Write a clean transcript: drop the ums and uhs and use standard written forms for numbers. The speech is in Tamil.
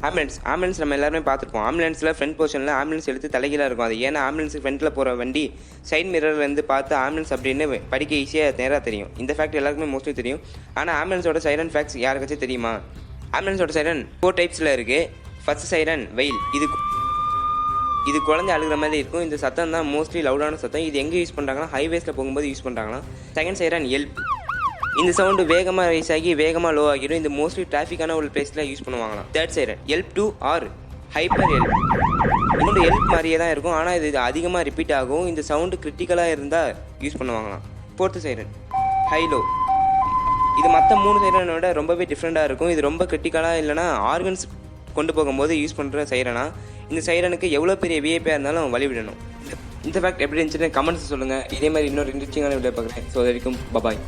ஆம்புலன்ஸ் நம்ம எல்லாருமே பார்த்துருப்போம். ஆம்புலன்ஸில் ஃப்ரண்ட் பொசிஷனில் ஆம்புலன்ஸ் எடுத்து தலைகீழாக இருக்கும். அது ஏன்னா ஆம்புலன்ஸுக்கு ஃப்ரண்ட்டில் போகிற வண்டி சைட் மிரர்லேருந்து பார்த்து ஆம்புலன்ஸ் அப்படின்னு படிக்க ஈஸியாக நேராக தெரியும். இந்த ஃபேக்ட் எல்லாருக்குமே மோஸ்ட்லி தெரியும். ஆனால் ஆம்புலன்ஸோட சைரன் ஃபேக்ட்ஸ் யாருக்காச்சும் தெரியுமா? ஆம்புலன்ஸோட சைரன் 4 டைப்ஸில் இருக்குது. ஃபர்ஸ்ட் சைரன் வெயில். இது குழந்தை அழுகிற மாதிரி இருக்கும். இந்த சத்தம் தான் மோஸ்ட்லி லவுடான சத்தம். இது எங்கே யூஸ் பண்ணுறாங்கன்னா ஹைவேஸில் போகும்போது யூஸ் பண்ணுறாங்கன்னா. Second siren help. இந்த சவுண்டு வேகமாக ரைஸ் ஆகி வேகமாக லோ ஆகிடும். இந்த மோஸ்ட்லி டிராஃபிக்கான ஒரு பிளேஸில் யூஸ் பண்ணுவாங்களாம். Third siren help 2 or hyper help. இன்னொரு எல்ப் மாதிரியே தான் இருக்கும், ஆனால் இது அதிகமாக ரிப்பீட் ஆகும். இந்த சவுண்டு கிரிட்டிக்கலாக இருந்தால் யூஸ் பண்ணுவாங்களாம். Fourth siren high low. இது மற்ற 3 சைரனை விட ரொம்பவே டிஃப்ரெண்ட்டாக இருக்கும். இது ரொம்ப கிரிட்டிக்கலாக இல்லைனா ஆர்கன்ஸ் கொண்டு போகும்போது யூஸ் பண்ணுற சைரனா. இந்த சைரனுக்கு எவ்வளோ பெரிய விஐபியாக இருந்தாலும் வழிவிடணும். இந்த ஃபேக்ட் எப்படி இருந்துச்சுன்னு கமெண்ட்ஸ் சொல்லுங்கள். இதே மாதிரி இன்னொரு இன்ட்ரெஸ்டிங்கான வீடியோ பார்க்குறேன். ஸோ அது வரைக்கும் பபாய்.